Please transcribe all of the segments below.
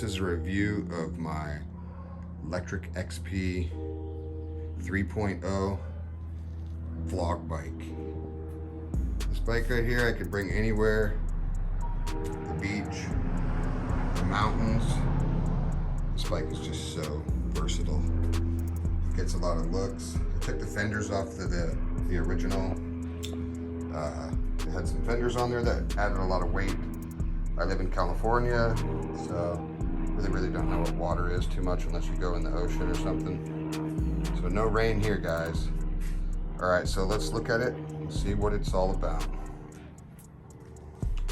this is a review of my Lectric Xp 3.0 vlog bike. This bike right here I could bring anywhere, the beach, the mountains. This bike is just so versatile. It gets a lot of looks. I took the fenders off the original. It had some fenders on there that added a lot of weight. I live in California, so really don't know what water is too much unless you go in the ocean or something. So no rain here, guys. All right, so let's look at it and see what it's all about.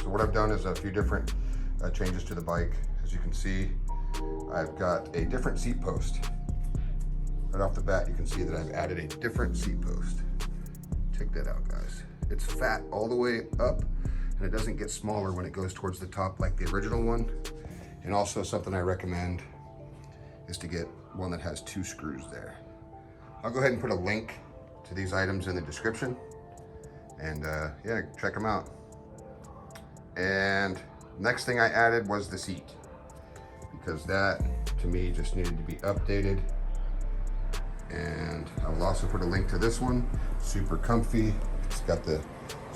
So what I've done is a few different changes to the bike. As you can see, I've got a different seat post. Right off the bat, you can see that I've added a different seat post. Check that out, guys. It's fat all the way up, and it doesn't get smaller when it goes towards the top like the original one. And also something I recommend is to get one that has 2 screws there. I'll go ahead and put a link to these items in the description, and yeah, check them out. And next thing I added was the seat, because that to me just needed to be updated. And I will also put a link to this one. Super comfy. It's got the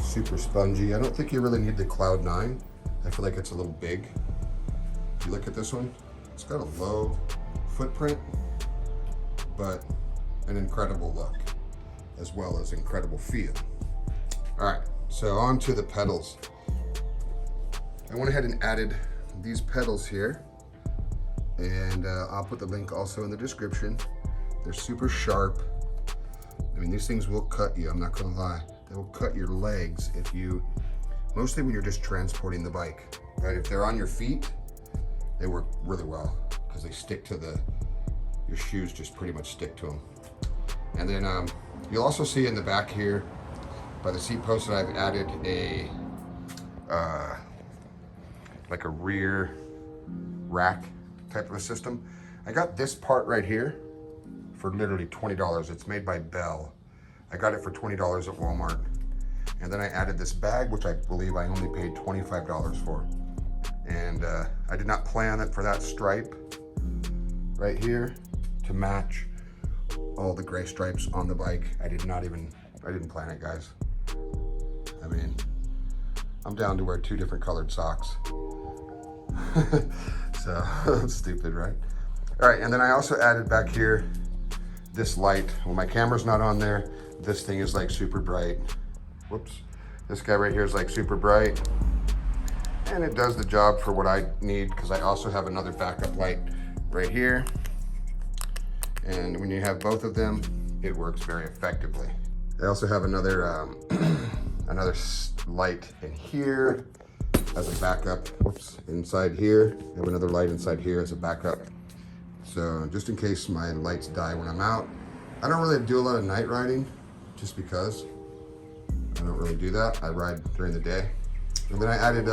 super spongy. I don't think you really need the Cloud 9. I feel like it's a little big. If you look at this one, it's got a low footprint, but an incredible look, as well as incredible feel. All right, so on to the pedals. I went ahead and added these pedals here, and I'll put the link also in the description. They're super sharp. I mean, these things will cut you, I'm not gonna lie. They will cut your legs if you, mostly when you're just transporting the bike, right? If they're on your feet, they work really well because they stick to your shoes just pretty much stick to them. And then you'll also see in the back here by the seat post that I've added a, like a rear rack type of a system. I got this part right here for literally $20. It's made by Bell. I got it for $20 at Walmart. And then I added this bag, which I believe I only paid $25 for. And I did not plan it for that stripe right here to match all the gray stripes on the bike. I didn't plan it, guys. I mean, I'm down to wear 2 different colored socks. So, stupid, right? All right, and then I also added back here this light. When my camera's not on there, this thing is like super bright. Whoops. This guy right here is like super bright. And it does the job for what I need, because I also have another backup light right here. And when you have both of them, it works very effectively. I also have another another light in here as a backup. Whoops, inside here. I have another light inside here as a backup. So just in case my lights die when I'm out. I don't really do a lot of night riding, just because I don't really do that. I ride during the day. And then I added,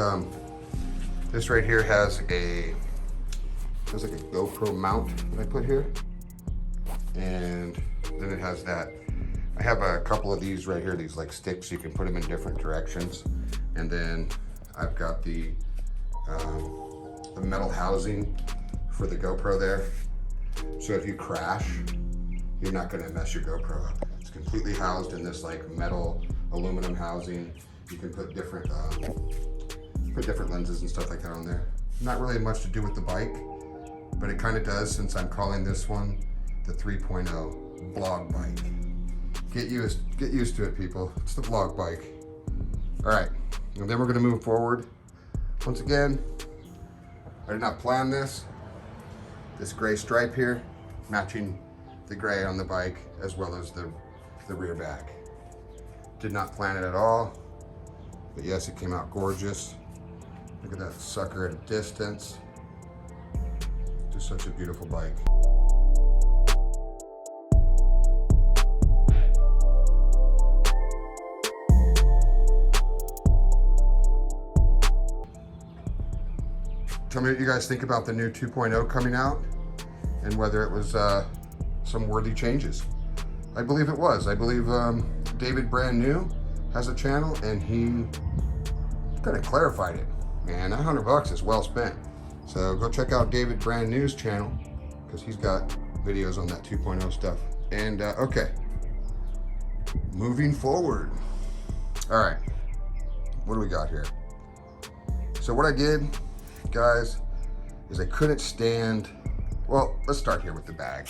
this right here has like a GoPro mount that I put here. And then it has that. I have a couple of these right here, these like sticks, you can put them in different directions. And then I've got the metal housing for the GoPro there. So if you crash, you're not gonna mess your GoPro up. It's completely housed in this like metal aluminum housing. You can put different lenses and stuff like that on there. Not really much to do with the bike, but it kind of does, since I'm calling this one the 3.0 vlog bike. Get used to it, people. It's the vlog bike. All right, and then we're gonna move forward. Once again, I did not plan this. This gray stripe here, matching the gray on the bike, as well as the rear bag. Did not plan it at all, but yes, it came out gorgeous. Look at that sucker at a distance. Just such a beautiful bike. Tell me what you guys think about the new 2.0 coming out, and whether it was some worthy changes. I believe it was. I believe David Brand New has a channel, and he kind of clarified it. Man, that $100 is well spent. So go check out David Brand New's channel because he's got videos on that 2.0 stuff. And okay, moving forward. All right, what do we got here? So what I did, guys, is I couldn't stand, well, let's start here with the bag.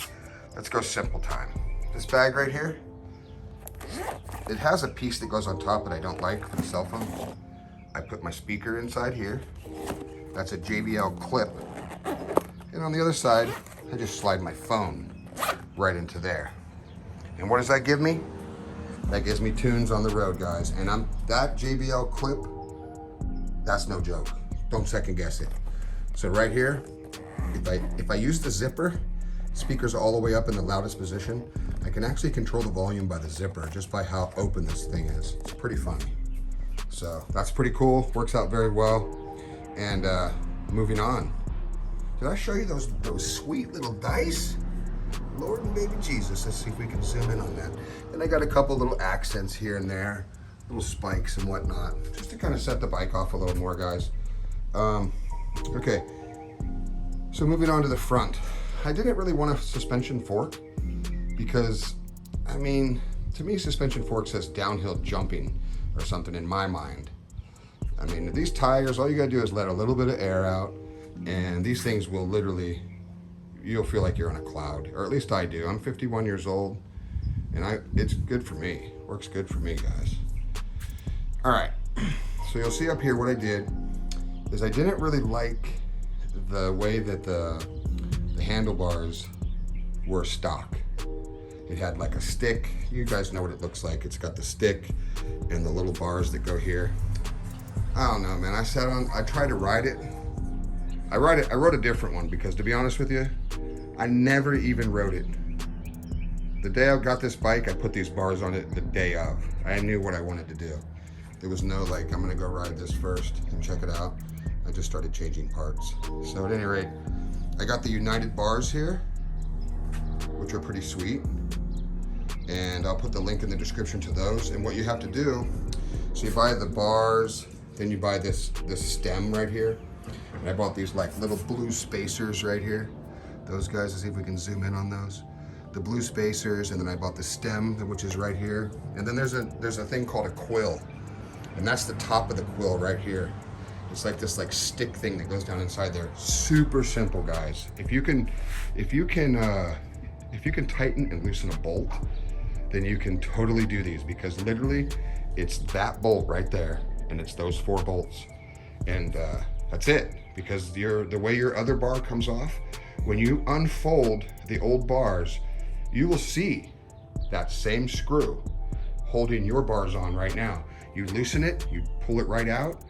Let's go simple time. This bag right here, it has a piece that goes on top that I don't like for the cell phone. I put my speaker inside here. That's a JBL clip. And on the other side, I just slide my phone right into there. And what does that give me? That gives me tunes on the road, guys. And that JBL clip, that's no joke. Don't second guess it. So right here, if I use the zipper, speakers all the way up in the loudest position, I can actually control the volume by the zipper, just by how open this thing is. It's pretty funny. So that's pretty cool, works out very well. And moving on. Did I show you those sweet little dice? Lord and baby Jesus, let's see if we can zoom in on that. And I got a couple little accents here and there, little spikes and whatnot, just to kind of set the bike off a little more, guys. Okay, so moving on to the front. I didn't really want a suspension fork because, I mean, to me, suspension fork says downhill jumping or something in my mind. I mean, these tires, all you gotta do is let a little bit of air out, and these things will literally, you'll feel like you're on a cloud, or at least I do. I'm 51 years old, and it's good for me. Works good for me, guys. All right, so you'll see up here what I did is I didn't really like the way that the handlebars were stock. It had like a stick. You guys know what it looks like. It's got the stick and the little bars that go here. I don't know, man. I tried to ride it. I wrote a different one because, to be honest with you, I never even rode it. The day I got this bike, I put these bars on it the day of. I knew what I wanted to do. There was no like, I'm gonna go ride this first and check it out. I just started changing parts. So at any rate, I got the United bars here, which are pretty sweet. And I'll put the link in the description to those. And what you have to do, so you buy the bars, then you buy this stem right here. And I bought these like little blue spacers right here. Those guys, let's see if we can zoom in on those. The blue spacers, and then I bought the stem, which is right here. And then there's a thing called a quill. And that's the top of the quill right here. It's like this like stick thing that goes down inside there. Super simple, guys. If you can tighten and loosen a bolt, then you can totally do these, because literally it's that bolt right there, and it's those 4 bolts, and that's it. Because the way your other bar comes off, when you unfold the old bars, you will see that same screw holding your bars on right now. You loosen it, you pull it right out,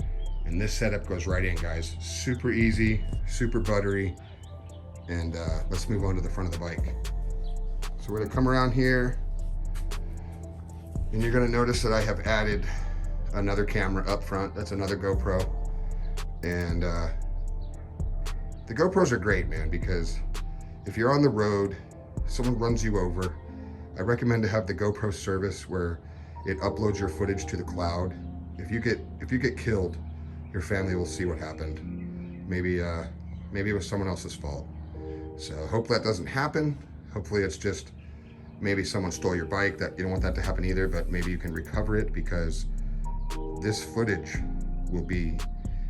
and this setup goes right in, guys. Super easy, super buttery, and let's move on to the front of the bike. So we're gonna come around here, and you're gonna notice that I have added another camera up front. That's another GoPro. And the GoPros are great, man, because if you're on the road, someone runs you over, I recommend to have the GoPro service where it uploads your footage to the cloud. If you get killed, your family will see what happened. Maybe it was someone else's fault. So hope that doesn't happen. Hopefully it's just maybe someone stole your bike. That you don't want that to happen either, but maybe you can recover it, because this footage will be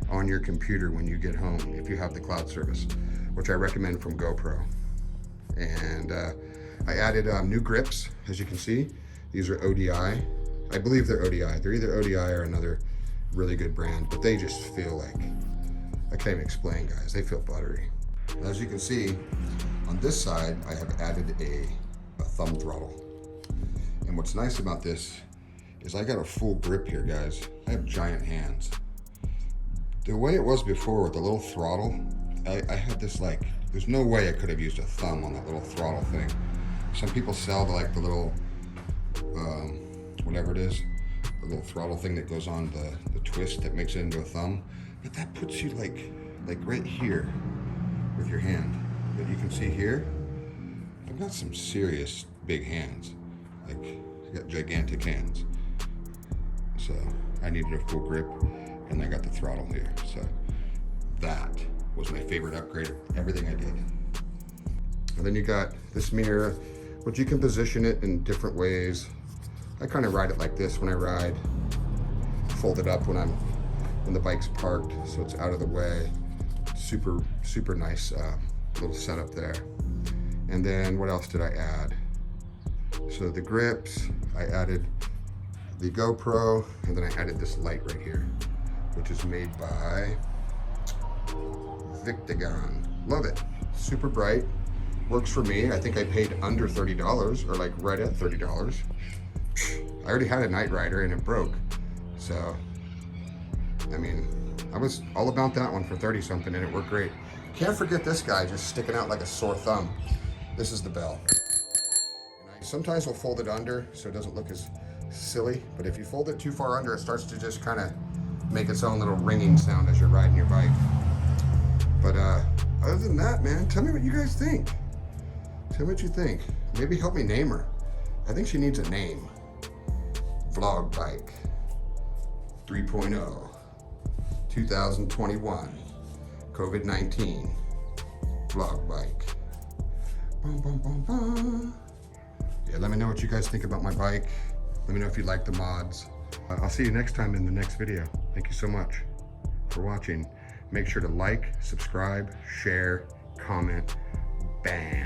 on your computer when you get home if you have the cloud service, which I recommend from GoPro. And I added new grips, as you can see. These are ODI. I believe they're ODI. They're either ODI or another really good brand, but they just feel like, I can't even explain, guys. They feel buttery. As you can see, on this side, I have added a thumb throttle. And what's nice about this is I got a full grip here, guys. I have giant hands. The way it was before with the little throttle, I had this like, there's no way I could have used a thumb on that little throttle thing. Some people sell the little, whatever it is, the little throttle thing that goes on the twist that makes it into a thumb. But that puts you like right here with your hand. But you can see here, I've got some serious big hands. Like, I got gigantic hands. So I needed a full grip, and I got the throttle here. So that was my favorite upgrade of everything I did. And then you got this mirror, which you can position it in different ways. I kind of ride it like this when I ride. Fold it up when the bike's parked, so it's out of the way. Super nice little setup there. And then what else did I add? So the grips, I added the GoPro, and then I added this light right here, which is made by Victagon. Love it, super bright, works for me. I think I paid under $30, or like right at $30. I already had a Night Rider and it broke. So, I mean, I was all about that one for 30 something and it worked great. Can't forget this guy just sticking out like a sore thumb. This is the bell. And I sometimes will fold it under so it doesn't look as silly, but if you fold it too far under, it starts to just kind of make its own little ringing sound as you're riding your bike. But other than that, man, tell me what you guys think. Tell me what you think. Maybe help me name her. I think she needs a name. Vlog Bike 3.0 2021 COVID-19 Vlog Bike. Boom, boom, boom, boom. Yeah, let me know what you guys think about my bike. Let me know if you like the mods. I'll see you next time in the next video. Thank you so much for watching. Make sure to like, subscribe, share, comment, bam.